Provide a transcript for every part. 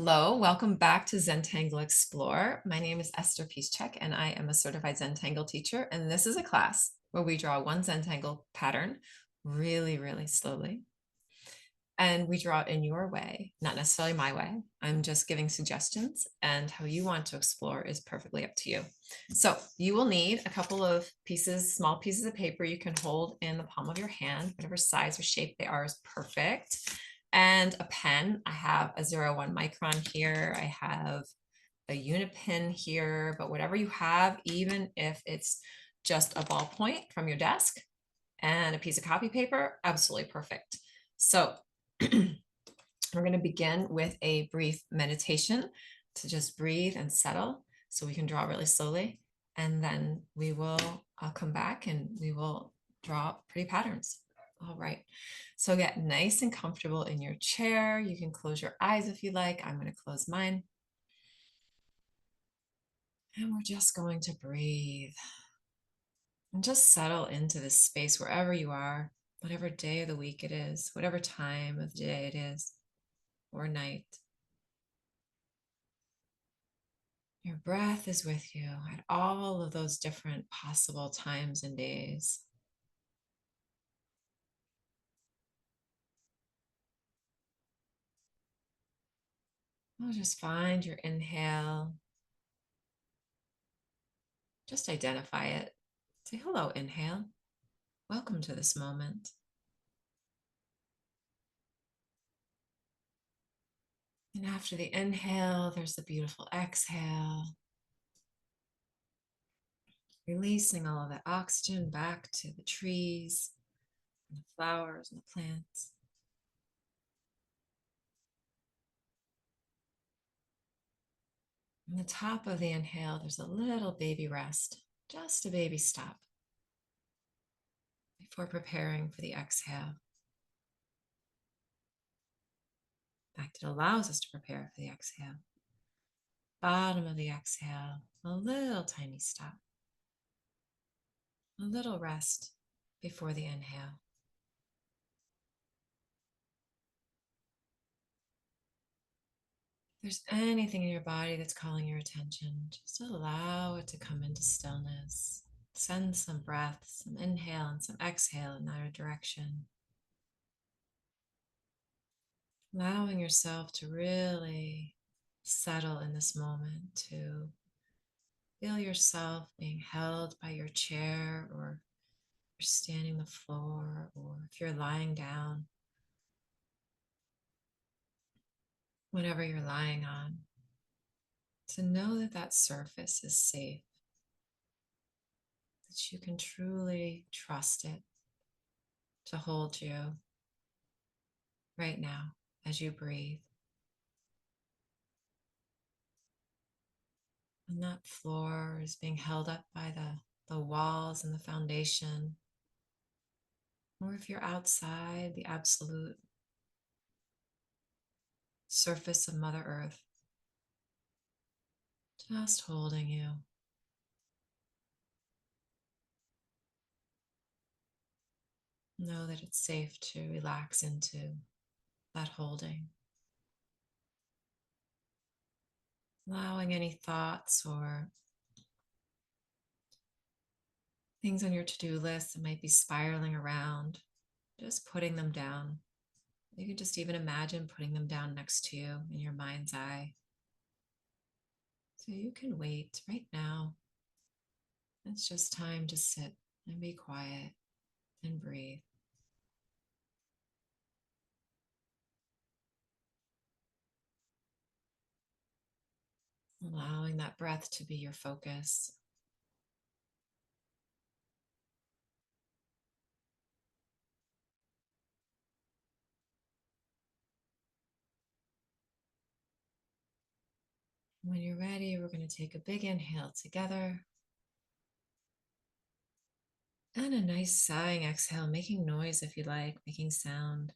Hello, welcome back to Zentangle Explore. My name is Esther Piszczek and I am a certified Zentangle teacher. And this is a class where we draw one Zentangle pattern really slowly. And we draw it in your way, not necessarily my way. I'm just giving suggestions, and how you want to explore is perfectly up to you. So you will need a couple of pieces, small pieces of paper you can hold in the palm of your hand, whatever size or shape they are is perfect. And a pen. I have a 01 Micron here. I have a Unipin here, but whatever you have, even if it's just a ballpoint from your desk and a piece of copy paper, absolutely perfect. So we're going to begin with a brief meditation to just breathe and settle so we can draw really slowly. And then I'll come back and we will draw pretty patterns. All right. So get nice and comfortable in your chair. You can close your eyes if you like. I'm going to close mine. And we're just going to breathe and just settle into this space wherever you are, whatever day of the week it is, whatever time of the day it is, or night. Your breath is with you at all of those different possible times and days. We'll just find your inhale. Just identify it. Say hello, inhale. Welcome to this moment. And after the inhale, there's the beautiful exhale. Releasing all of that oxygen back to the trees and the flowers and the plants. On the top of the inhale, there's a little baby rest, just a baby stop before preparing for the exhale. In fact, it allows us to prepare for the exhale. Bottom of the exhale, a little tiny stop, a little rest before the inhale. If there's anything in your body that's calling your attention, just allow it to come into stillness. Send some breath, some inhale and some exhale in that direction. Allowing yourself to really settle in this moment, to feel yourself being held by your chair, or you're standing the floor, or if you're lying down, whatever you're lying on, to know that that surface is safe, that you can truly trust it to hold you right now as you breathe. And that floor is being held up by the walls and the foundation. Or if you're outside, the absolute surface of Mother Earth, just holding you. Know that it's safe to relax into that holding. Allowing any thoughts or things on your to-do list that might be spiraling around, just putting them down. You can just even imagine putting them down next to you in your mind's eye. So you can wait right now. It's just time to sit and be quiet and breathe. Allowing that breath to be your focus. When you're ready, we're going to take a big inhale together. And a nice sighing exhale, making noise if you like, making sound.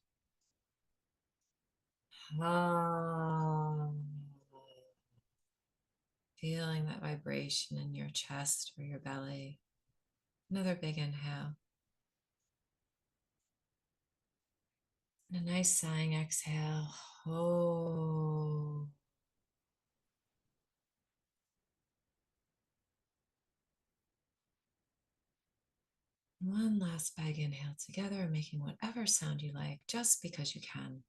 Feeling that vibration in your chest or your belly. Another big inhale. And a nice sighing exhale. Oh. One last big inhale together, making whatever sound you like, just because you can.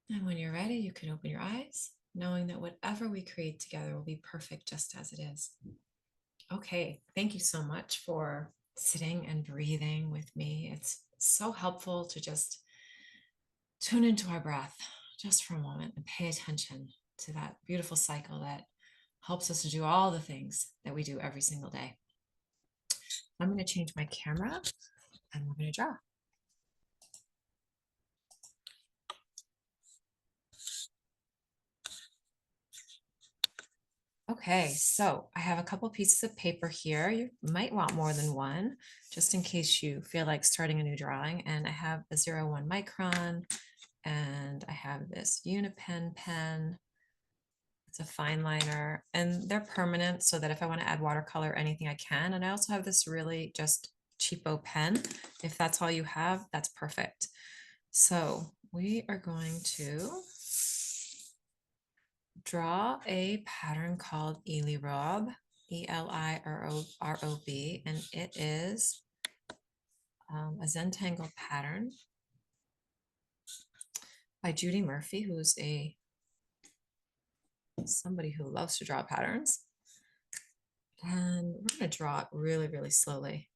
And when you're ready, you can open your eyes, knowing that whatever we create together will be perfect just as it is. Okay, thank you so much for sitting and breathing with me. It's so helpful to just tune into our breath just for a moment and pay attention to that beautiful cycle that helps us to do all the things that we do every single day. I'm going to change my camera and we're going to draw. Okay, so I have a couple pieces of paper here. You might want more than one, just in case you feel like starting a new drawing. And I have a 01 Micron, and I have this Unipen pen. It's a fine liner, and they're permanent so that if I want to add watercolor or anything, I can. And I also have this really just cheapo pen. If that's all you have, that's perfect. So we are going to draw a pattern called Elirob, Elirob, and it is a Zentangle pattern by Judy Murphy, who's somebody who loves to draw patterns. And we're going to draw it really, really slowly.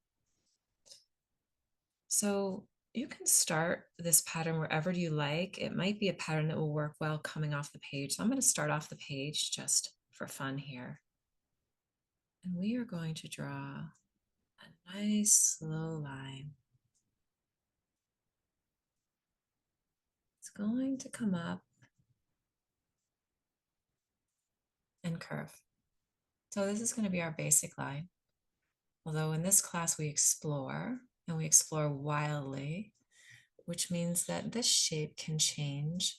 So you can start this pattern wherever you like. It might be a pattern that will work well coming off the page. So I'm going to start off the page just for fun here. And we are going to draw a nice slow line. It's going to come up and curve. So this is going to be our basic line. Although in this class we explore, and we explore wildly, which means that this shape can change,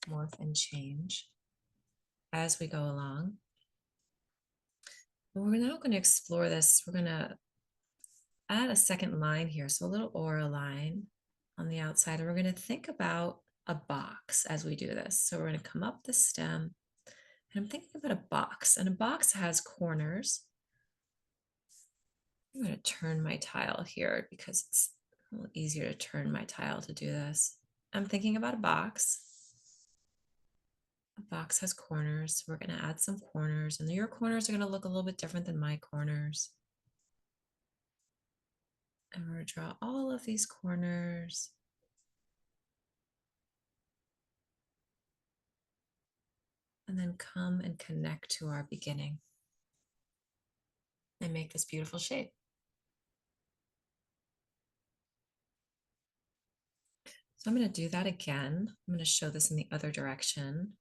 morph and change as we go along. But we're now going to explore this. We're going to add a second line here, so a little aura line on the outside, and we're going to think about a box as we do this. So we're going to come up the stem, and I'm thinking about a box, and a box has corners. I'm going to turn my tile here because it's a little easier to turn my tile to do this. I'm thinking about a box. A box has corners. So we're going to add some corners, and your corners are going to look a little bit different than my corners. And we're going to draw all of these corners. And then come and connect to our beginning and make this beautiful shape. So I'm going to do that again. I'm going to show this in the other direction.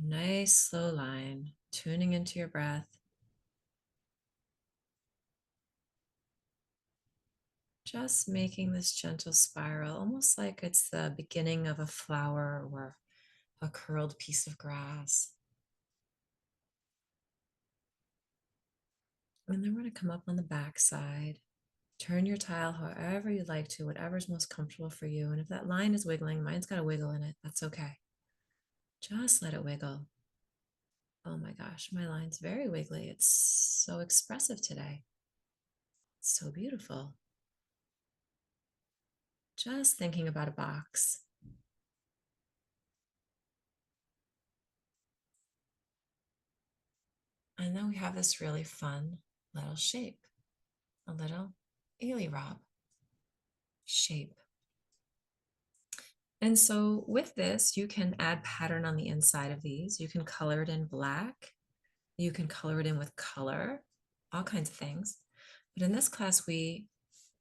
A nice slow line, tuning into your breath. Just making this gentle spiral, almost like it's the beginning of a flower or a curled piece of grass. And then we're going to come up on the back side. Turn your tile however you'd like to, whatever's most comfortable for you. And if that line is wiggling, mine's got a wiggle in it, that's okay. Just let it wiggle. Oh my gosh, my line's very wiggly. It's so expressive today. It's so beautiful. Just thinking about a box. And then we have this really fun little shape, a little Elirob shape. And so with this, you can add pattern on the inside of these. You can color it in black. You can color it in with color, all kinds of things. But in this class, we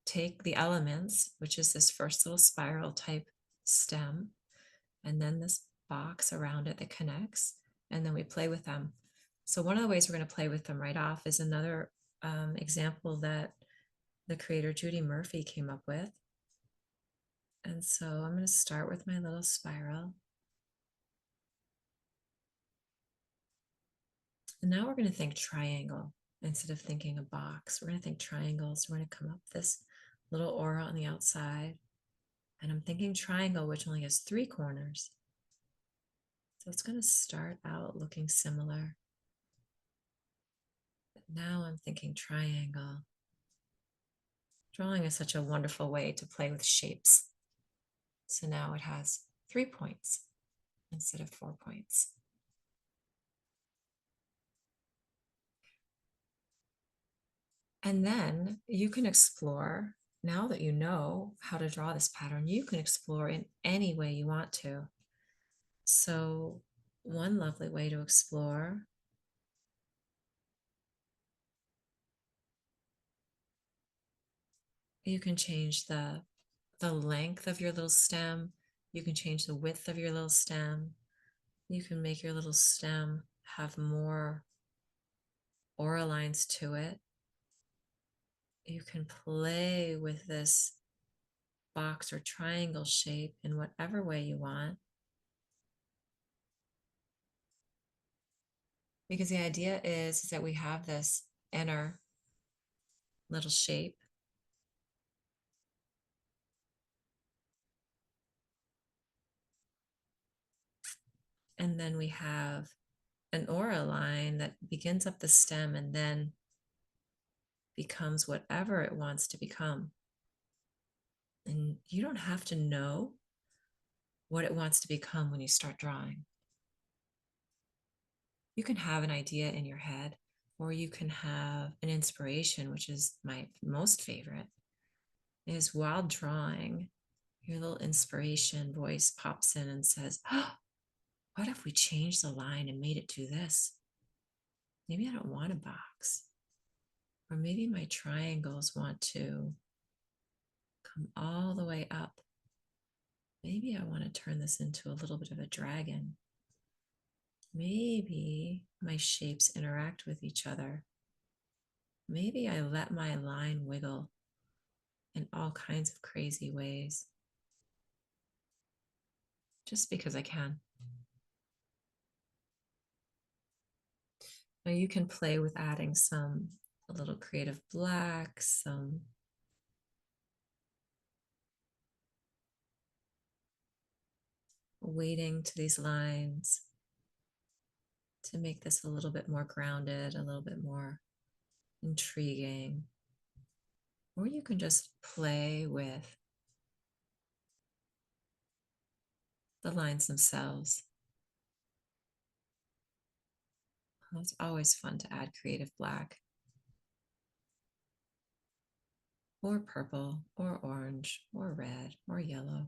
take the elements, which is this first little spiral type stem, and then this box around it that connects, and then we play with them. So one of the ways we're going to play with them right off is another example that the creator Judy Murphy came up with. And so I'm going to start with my little spiral. And now we're going to think triangle. Instead of thinking a box, we're going to think triangles. We're going to come up this little aura on the outside. And I'm thinking triangle, which only has 3 corners. So it's going to start out looking similar. But now I'm thinking triangle. Drawing is such a wonderful way to play with shapes. So now it has 3 points instead of 4 points. And then you can explore, now that you know how to draw this pattern, you can explore in any way you want to. So one lovely way to explore you can change the length of your little stem. You can change the width of your little stem. You can make your little stem have more aura lines to it. You can play with this box or triangle shape in whatever way you want. Because the idea is that we have this inner little shape. And then we have an aura line that begins up the stem and then becomes whatever it wants to become. And you don't have to know what it wants to become when you start drawing. You can have an idea in your head, or you can have an inspiration, which is my most favorite, is while drawing, your little inspiration voice pops in and says, oh, what if we changed the line and made it do this? Maybe I don't want a box. Or maybe my triangles want to come all the way up. Maybe I want to turn this into a little bit of a dragon. Maybe my shapes interact with each other. Maybe I let my line wiggle in all kinds of crazy ways. Just because I can. Now you can play with adding a little creative black, some weighting to these lines to make this a little bit more grounded, a little bit more intriguing. Or you can just play with the lines themselves. It's always fun to add creative black, or purple, or orange, or red, or yellow.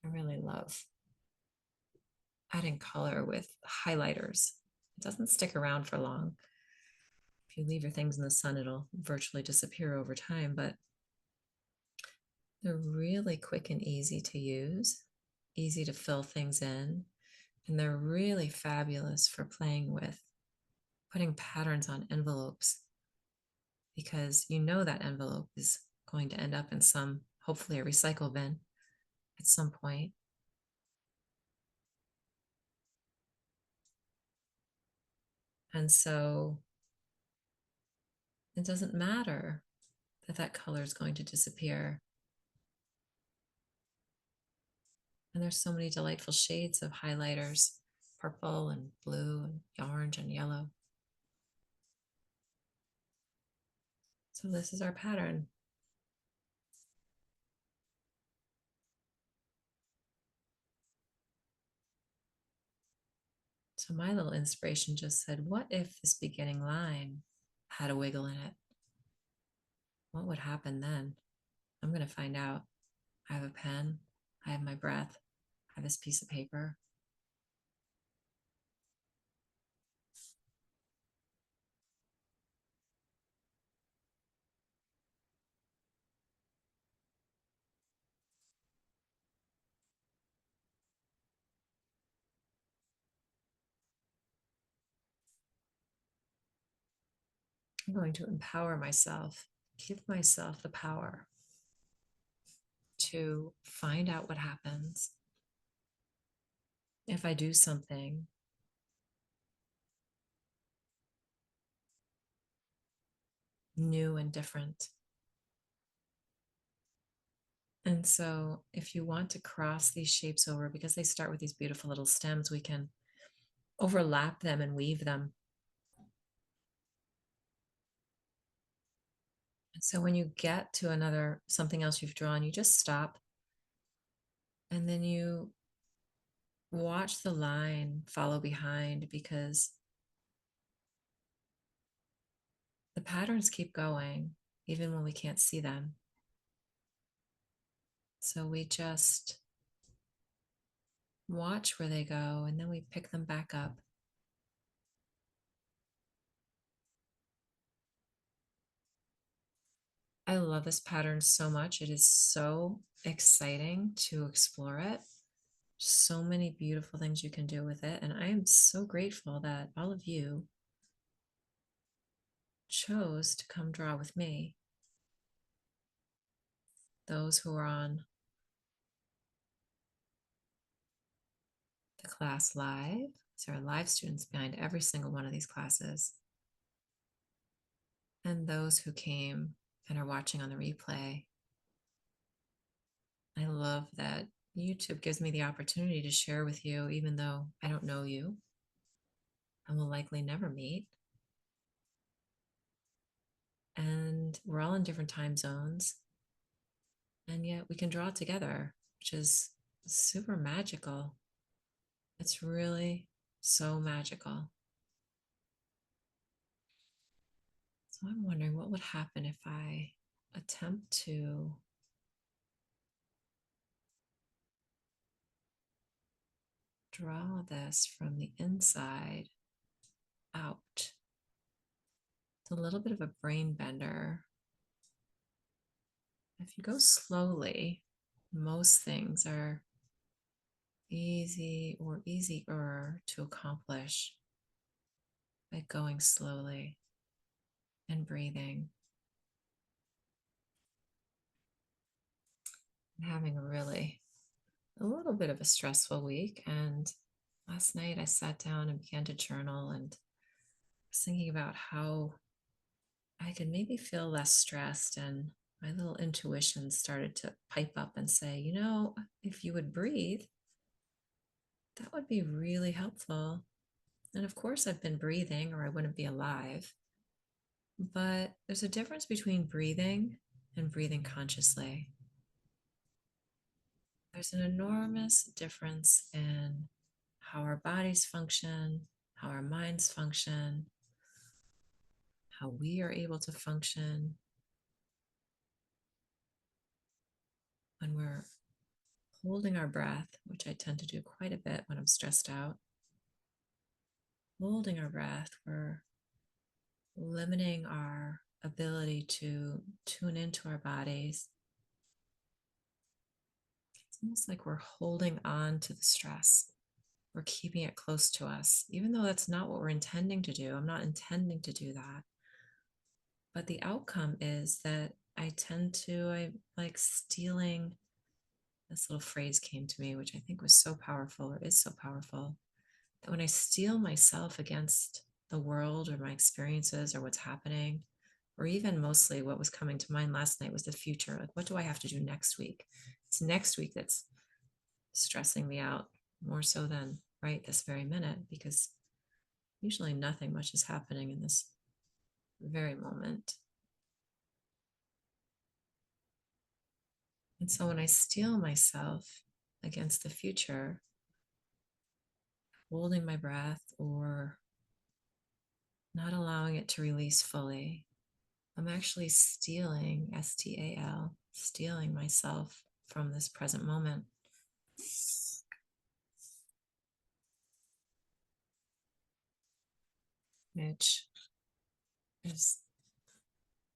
I really love adding color with highlighters. It doesn't stick around for long. If you leave your things in the sun, it'll virtually disappear over time, but they're really quick and easy to use, easy to fill things in, and they're really fabulous for playing with putting patterns on envelopes, because you know that envelope is going to end up in some, hopefully a recycle bin at some point. And so it doesn't matter that that color is going to disappear. And there's so many delightful shades of highlighters, purple and blue and orange and yellow. So this is our pattern. So my little inspiration just said, what if this beginning line had a wiggle in it? What would happen then? I'm going to find out. I have a pen. I have my breath. I have this piece of paper. I'm going to empower myself, give myself the power to find out what happens if I do something new and different. And so, if you want to cross these shapes over, because they start with these beautiful little stems, we can overlap them and weave them. And so, when you get to something else you've drawn, you just stop and then you watch the line follow behind, because the patterns keep going even when we can't see them. So, we just watch where they go and then we pick them back up. I love this pattern so much. It is so exciting to explore it. So many beautiful things you can do with it. And I am so grateful that all of you chose to come draw with me. Those who are on the class live, there are live students behind every single one of these classes. And those who came and are watching on the replay. I love that YouTube gives me the opportunity to share with you, even though I don't know you and will likely never meet. And we're all in different time zones. And yet we can draw together, which is super magical. It's really so magical. So I'm wondering what would happen if I attempt to draw this from the inside out. It's a little bit of a brain bender. If you go slowly, most things are easy or easier to accomplish by going slowly and breathing. I'm having a little bit of a stressful week, and last night I sat down and began to journal and was thinking about how I could maybe feel less stressed, and my little intuition started to pipe up and say, if you would breathe, that would be really helpful. And of course, I've been breathing or I wouldn't be alive. But there's a difference between breathing and breathing consciously. There's an enormous difference in how our bodies function, how our minds function, how we are able to function when we're holding our breath, which I tend to do quite a bit when I'm stressed out. Holding our breath, we're limiting our ability to tune into our bodies. It's almost like we're holding on to the stress. We're keeping it close to us, even though that's not what we're intending to do. I'm not intending to do that. But the outcome is that I like stealing. This little phrase came to me, which I think was so powerful, or is so powerful, that when I steel myself against the world or my experiences or what's happening, or even mostly what was coming to mind last night was the future. Like, what do I have to do next week? It's next week that's stressing me out more so than right this very minute, because usually nothing much is happening in this very moment. And so when I steel myself against the future, holding my breath or not allowing it to release fully, I'm actually stealing, STAL, stealing myself from this present moment. Which is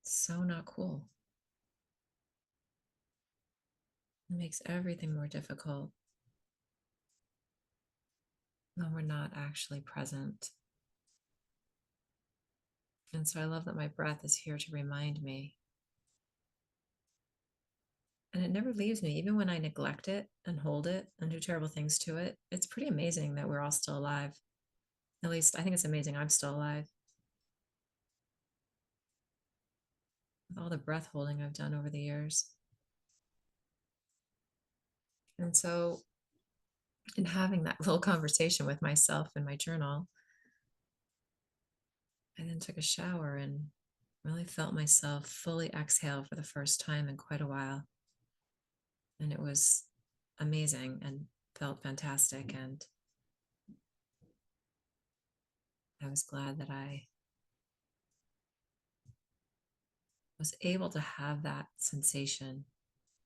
so not cool. It makes everything more difficult when we're not actually present. And so I love that my breath is here to remind me. And it never leaves me, even when I neglect it and hold it and do terrible things to it. It's pretty amazing that we're all still alive. At least I think it's amazing I'm still alive. with all the breath holding I've done over the years. And so, in having that little conversation with myself in my journal, I then took a shower and really felt myself fully exhale for the first time in quite a while. And it was amazing and felt fantastic. And I was glad that I was able to have that sensation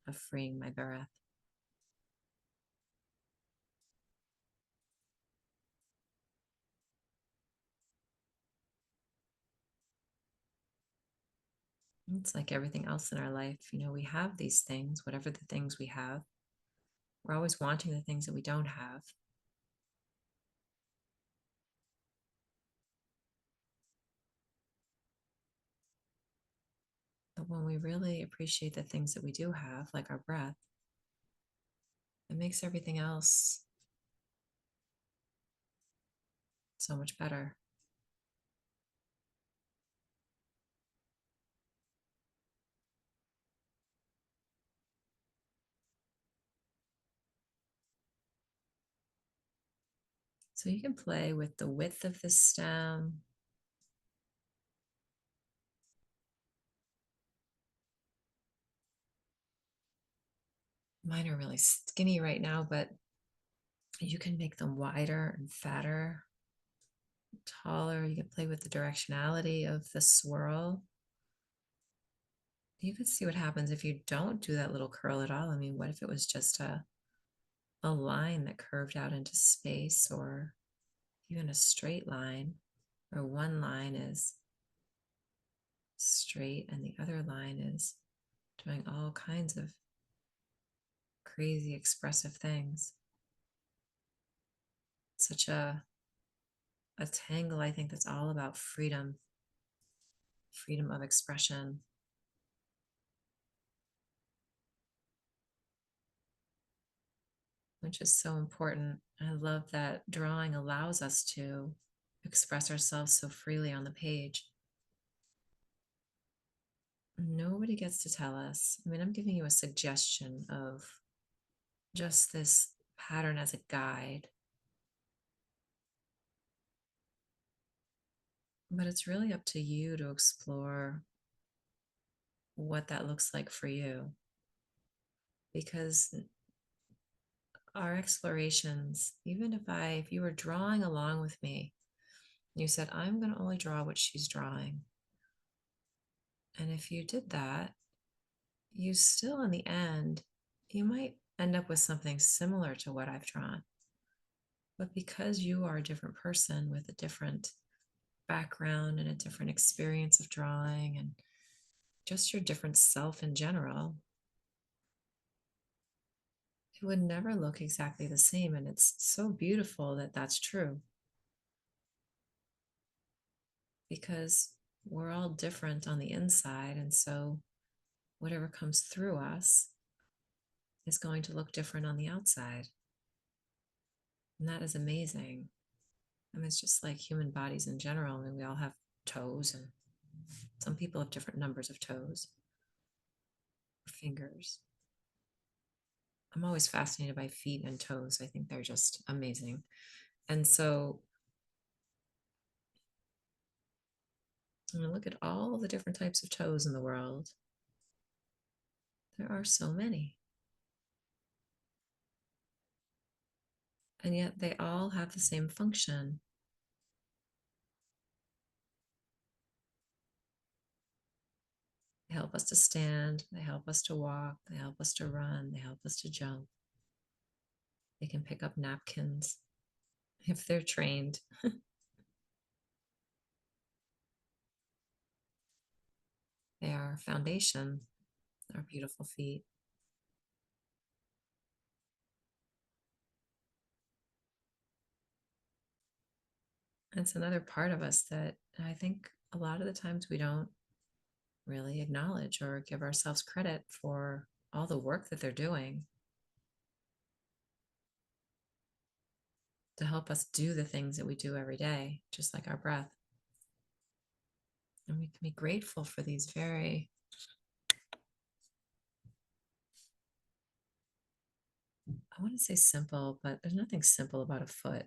of freeing my breath. It's like everything else in our life. We have these things, whatever the things we have. We're always wanting the things that we don't have. But when we really appreciate the things that we do have, like our breath, it makes everything else so much better. So you can play with the width of the stem. Mine are really skinny right now, but you can make them wider and fatter, taller. You can play with the directionality of the swirl. You could see what happens if you don't do that little curl at all. I mean, what if it was just a line that curved out into space, or even a straight line, where one line is straight and the other line is doing all kinds of crazy expressive things. Such a tangle, I think, that's all about freedom, freedom of expression, which is so important. I love that drawing allows us to express ourselves so freely on the page. Nobody gets to tell us. I mean, I'm giving you a suggestion of just this pattern as a guide, but it's really up to you to explore what that looks like for you. Because our explorations, even if you were drawing along with me, you said, I'm going to only draw what she's drawing. And if you did that, you still, in the end, you might end up with something similar to what I've drawn. But because you are a different person with a different background and a different experience of drawing and just your different self in general, it would never look exactly the same. And it's so beautiful that that's true, because we're all different on the inside. And so whatever comes through us is going to look different on the outside. And that is amazing. I mean, it's just like human bodies in general. I mean, we all have toes, and some people have different numbers of toes or fingers. I'm always fascinated by feet and toes. I think they're just amazing. And so, look at all the different types of toes in the world. There are so many. And yet they all have the same function. They help us to stand, they help us to walk, they help us to run, they help us to jump. They can pick up napkins if they're trained. They are foundation, our beautiful feet. It's another part of us that I think a lot of the times we don't really acknowledge or give ourselves credit for all the work that they're doing to help us do the things that we do every day, just like our breath. And we can be grateful for these very I want to say simple, but there's nothing simple about a foot.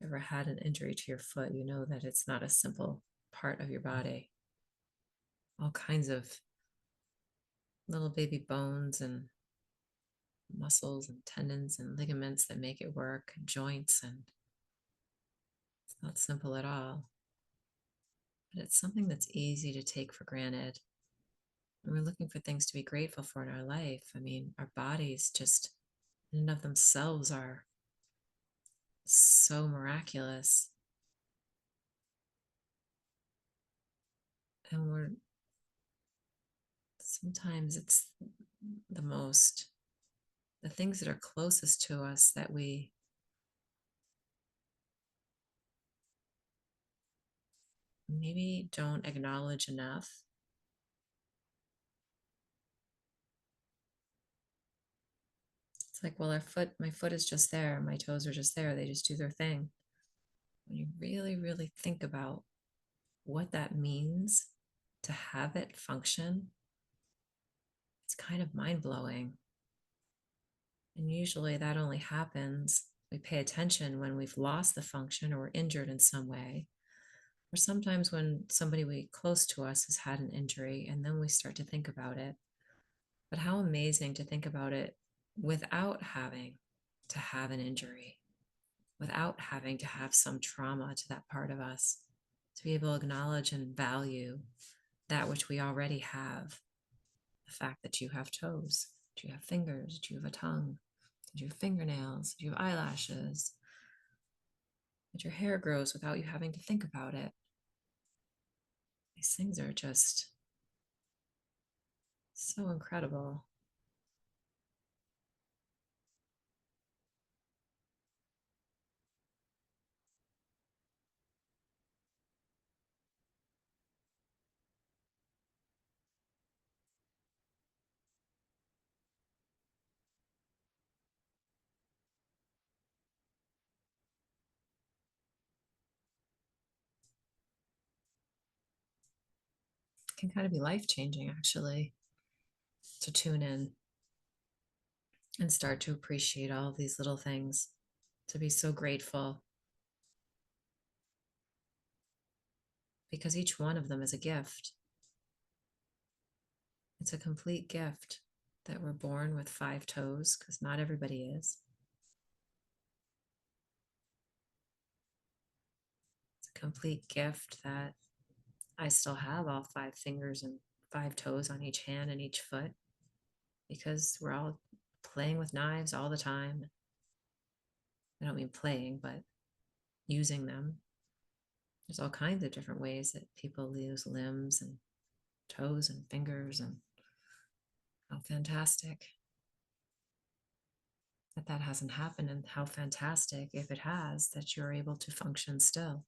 Ever had an injury to your foot, you know that it's not a simple part of your body. All kinds of little baby bones and muscles and tendons and ligaments that make it work, and joints, and it's not simple at all. But it's something that's easy to take for granted. And we're looking for things to be grateful for in our life. I mean, our bodies just in and of themselves are so miraculous. And sometimes it's the most, the things that are closest to us that we maybe don't acknowledge enough. It's like, well, my foot is just there, my toes are just there, they just do their thing. When you really, really think about what that means to have it function, it's kind of mind blowing. And usually that only happens, we pay attention when we've lost the function or we're injured in some way, or sometimes when somebody close to us has had an injury, and then we start to think about it. But how amazing to think about it without having to have an injury, without having to have some trauma to that part of us, to be able to acknowledge and value that which we already have. The fact that you have toes, that you have fingers, that you have a tongue, that you have fingernails, that you have eyelashes, that your hair grows without you having to think about it. These things are just so incredible. It can kind of be life changing, actually, to tune in and start to appreciate all of these little things, to be so grateful, because each one of them is a gift. It's a complete gift that we're born with 5 toes, because not everybody is. It's a complete gift that I still have all 5 fingers and 5 toes on each hand and each foot, because we're all playing with knives all the time. I don't mean playing, but using them. There's all kinds of different ways that people lose limbs and toes and fingers, and how fantastic that that hasn't happened, and how fantastic, if it has, that you're able to function still.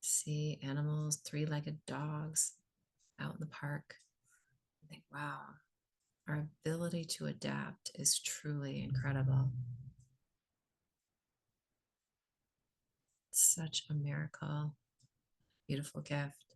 See animals, 3-legged dogs out in the park. I think, wow, our ability to adapt is truly incredible. It's such a miracle, beautiful gift.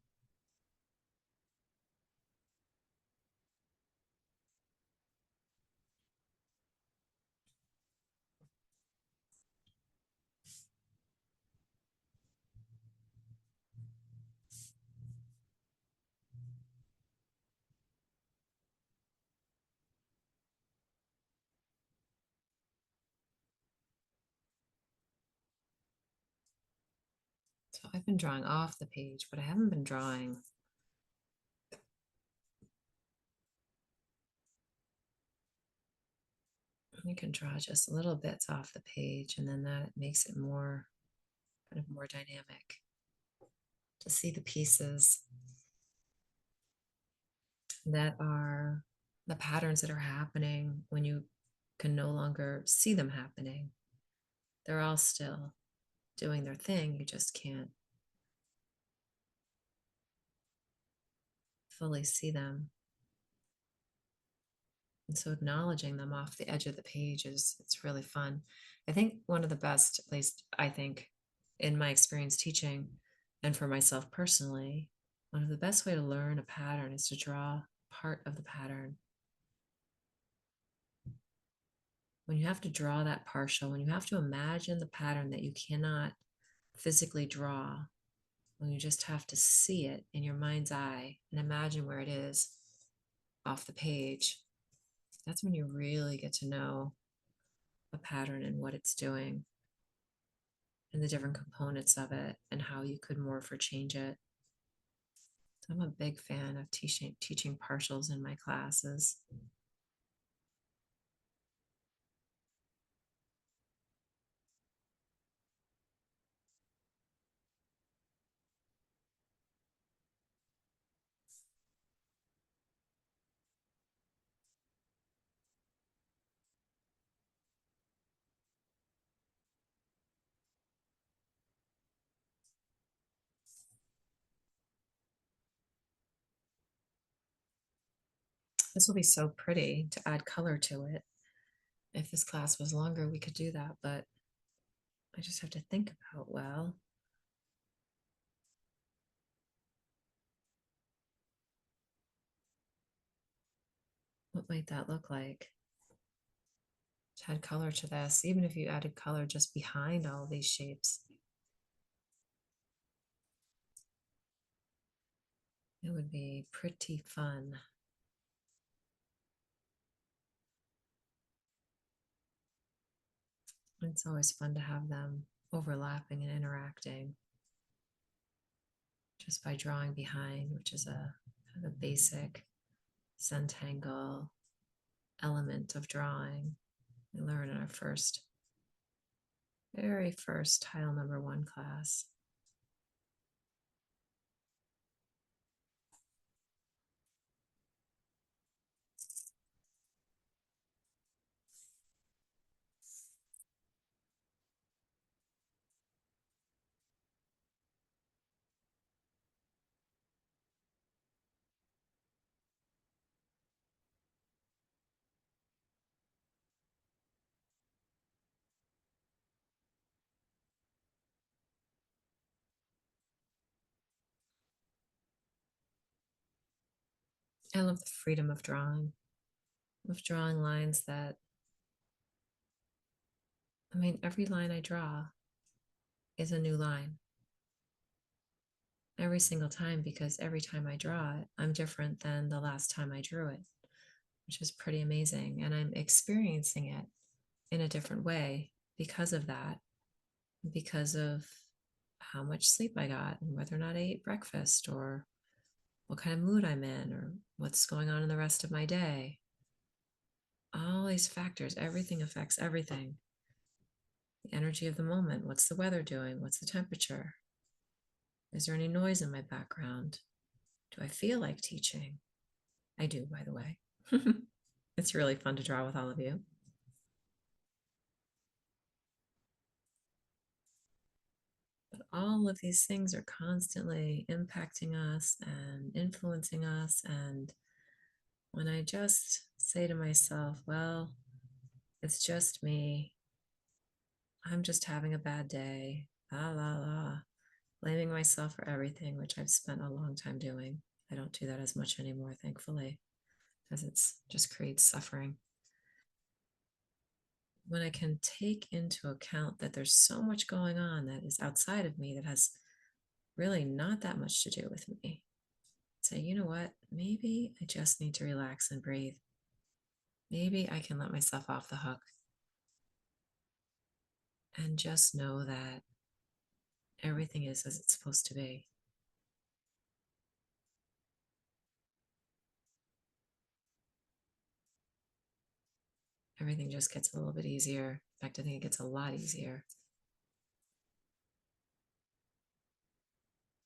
So I've been drawing off the page, but I haven't been drawing. You can draw just little bits off the page, and then that makes it more, kind of more dynamic to see the pieces that are the patterns that are happening when you can no longer see them happening. They're all still doing their thing. You just can't fully see them. And so acknowledging them off the edge of the page it's really fun. I think one of the best, at least I think in my experience teaching and for myself personally, one of the best way to learn a pattern is to draw part of the pattern. when you have to draw that partial, when you have to imagine the pattern that you cannot physically draw, when you just have to see it in your mind's eye and imagine where it is off the page, that's when you really get to know a pattern and what it's doing and the different components of it and how you could morph or change it. So I'm a big fan of teaching partials in my classes. This will be so pretty to add color to it. If this class was longer, we could do that, but I just have to think about, well, what might that look like? To add color to this, even if you added color just behind all these shapes, it would be pretty fun. It's always fun to have them overlapping and interacting just by drawing behind, which is a kind of a basic Zentangle element of drawing we learned in our very first tile number 1 class. I love the freedom of drawing lines that, I mean, every line I draw is a new line. Every single time, because every time I draw it, I'm different than the last time I drew it, which is pretty amazing. And I'm experiencing it in a different way because of that, because of how much sleep I got and whether or not I ate breakfast or what kind of mood I'm in or what's going on in the rest of my day. All these factors, everything affects everything. The energy of the moment, what's the weather doing? What's the temperature? Is there any noise in my background? Do I feel like teaching? I do, by the way. It's really fun to draw with all of you. But all of these things are constantly impacting us and influencing us. And when I just say to myself, well, it's just me, I'm just having a bad day, la, la, la, blaming myself for everything, which I've spent a long time doing. I don't do that as much anymore, thankfully, because it's just creates suffering. When I can take into account that there's so much going on that is outside of me that has really not that much to do with me, say, you know what, maybe I just need to relax and breathe. Maybe I can let myself off the hook and just know that everything is as it's supposed to be. Everything just gets a little bit easier. In fact, I think it gets a lot easier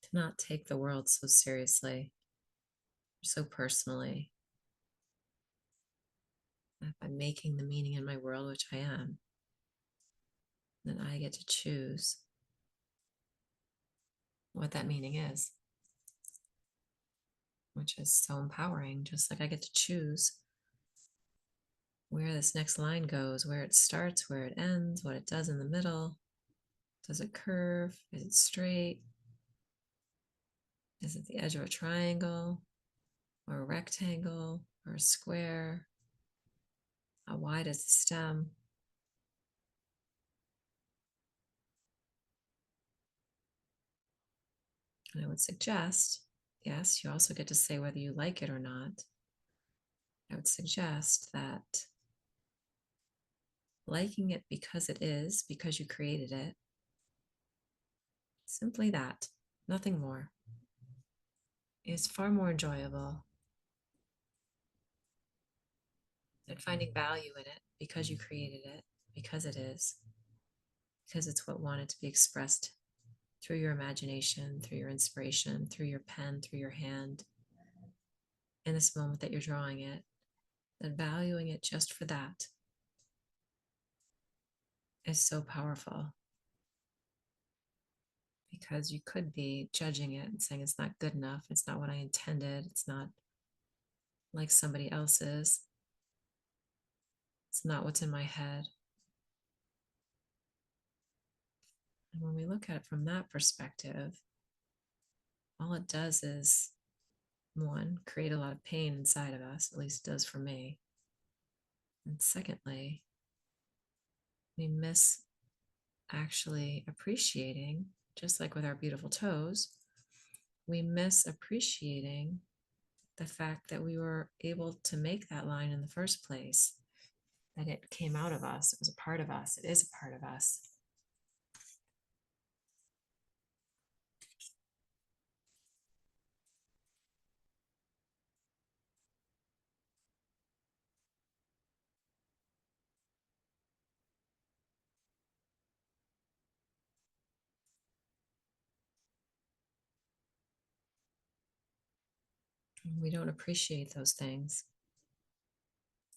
to not take the world so seriously, so personally. If I'm making the meaning in my world, which I am, then I get to choose what that meaning is, which is so empowering. Just like I get to choose where this next line goes, where it starts, where it ends, what it does in the middle. Does it curve? Is it straight? Is it the edge of a triangle or a rectangle or a square? How wide is the stem? And I would suggest, yes, you also get to say whether you like it or not. I would suggest that liking it because it is, because you created it, simply that, nothing more, is far more enjoyable than finding value in it because you created it, because it is, because it's what wanted to be expressed through your imagination, through your inspiration, through your pen, through your hand, in this moment that you're drawing it, that valuing it just for that is so powerful, because you could be judging it and saying it's not good enough, it's not what I intended, it's not like somebody else's, it's not what's in my head. And when we look at it from that perspective, all it does is, one, create a lot of pain inside of us, at least it does for me. And secondly, we miss actually appreciating, just like with our beautiful toes, we miss appreciating the fact that we were able to make that line in the first place, that it came out of us, it was a part of us, it is a part of us. And we don't appreciate those things.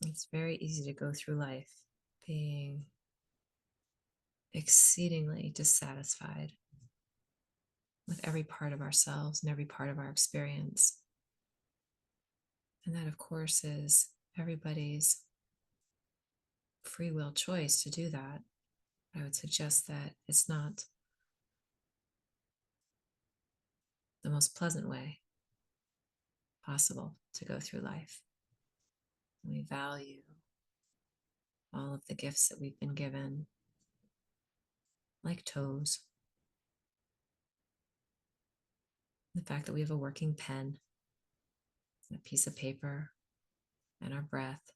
It's very easy to go through life being exceedingly dissatisfied with every part of ourselves and every part of our experience. And that, of course, is everybody's free will choice to do that. I would suggest that it's not the most pleasant way possible to go through life. We value all of the gifts that we've been given, like toes, the fact that we have a working pen, a piece of paper, and our breath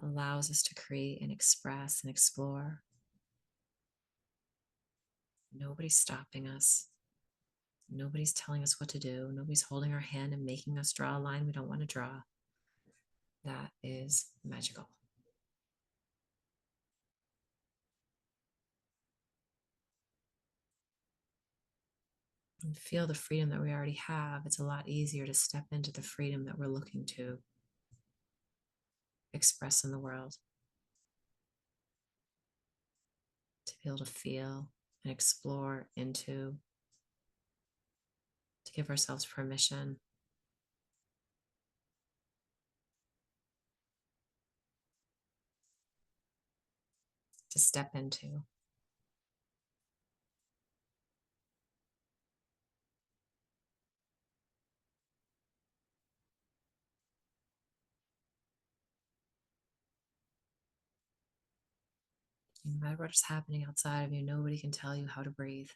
allows us to create and express and explore. Nobody's stopping us. Nobody's telling us what to do. Nobody's holding our hand and making us draw a line we don't want to draw. That is magical. And feel the freedom that we already have. It's a lot easier to step into the freedom that we're looking to express in the world. To be able to feel and explore into, to give ourselves permission to step into. No matter what is happening outside of you, nobody can tell you how to breathe.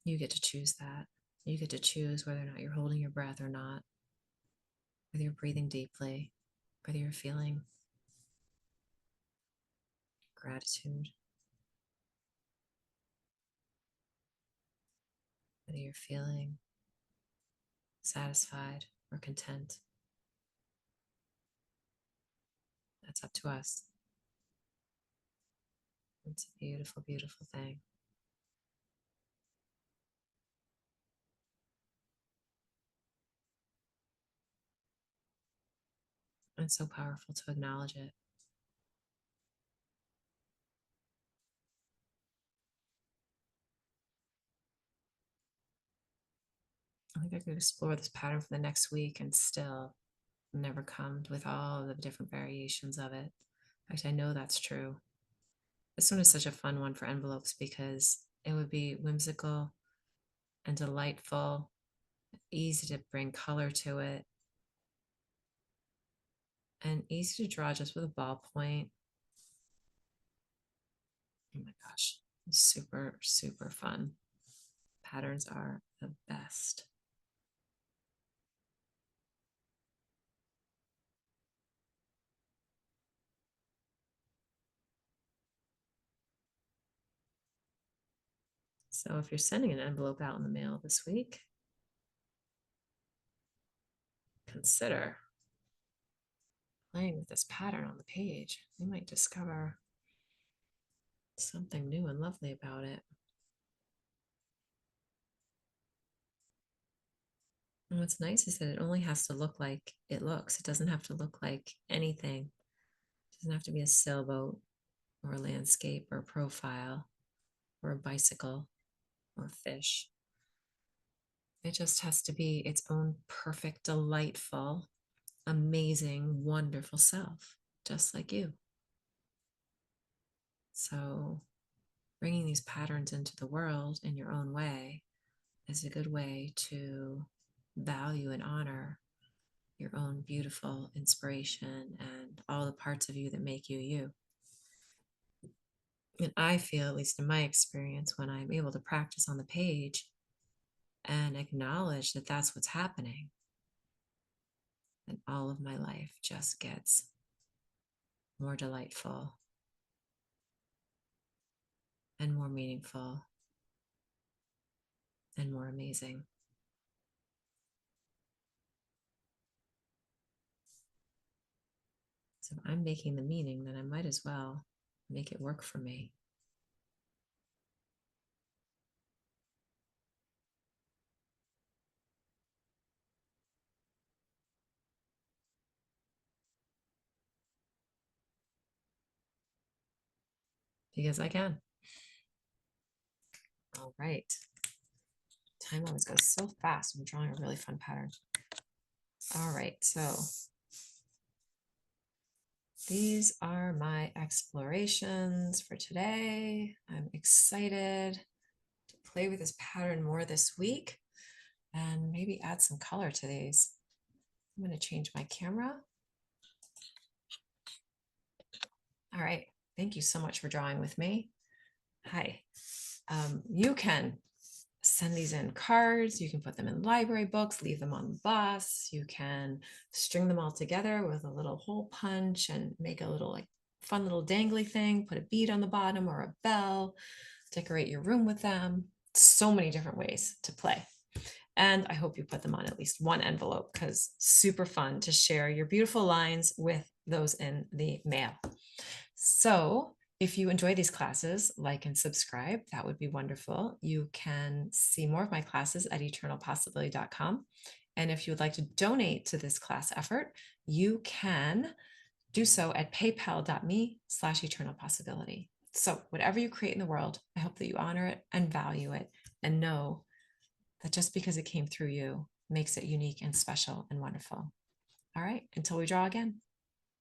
You get to choose that. You get to choose whether or not you're holding your breath or not, whether you're breathing deeply, whether you're feeling gratitude, whether you're feeling satisfied or content. That's up to us. It's a beautiful, beautiful thing. And it's so powerful to acknowledge it. I think I could explore this pattern for the next week and still never come with all the different variations of it. In fact, I know that's true. This one is such a fun one for envelopes because it would be whimsical and delightful, easy to bring color to it, and easy to draw just with a ballpoint. Oh my gosh, super, super fun. Patterns are the best. So if you're sending an envelope out in the mail this week, consider playing with this pattern on the page. You might discover something new and lovely about it. And what's nice is that it only has to look like it looks. It doesn't have to look like anything. It doesn't have to be a sailboat or a landscape or a profile or a bicycle or a fish. It just has to be its own perfect, delightful, amazing, wonderful self, just like you. So, bringing these patterns into the world in your own way is a good way to value and honor your own beautiful inspiration and all the parts of you that make you you. And I feel, at least in my experience, when I'm able to practice on the page and acknowledge that that's what's happening, then all of my life just gets more delightful and more meaningful and more amazing. So if I'm making the meaning, then I might as well make it work for me. Because I can. All right. Time always goes so fast. I'm drawing a really fun pattern. All right, so these are my explorations for today. I'm excited to play with this pattern more this week and maybe add some color to these. I'm going to change my camera. All right, thank you so much for drawing with me. Hi. You can send these in cards, you can put them in library books, leave them on the bus, you can string them all together with a little hole punch and make a little like fun little dangly thing, put a bead on the bottom or a bell, decorate your room with them. So many different ways to play. And I hope you put them on at least one envelope because super fun to share your beautiful lines with those in the mail. So if you enjoy these classes, like and subscribe. That would be wonderful. You can see more of my classes at eternalpossibility.com. And if you would like to donate to this class effort, you can do so at paypal.me/eternalpossibility. So whatever you create in the world, I hope that you honor it and value it and know that just because it came through you makes it unique and special and wonderful. All right, until we draw again.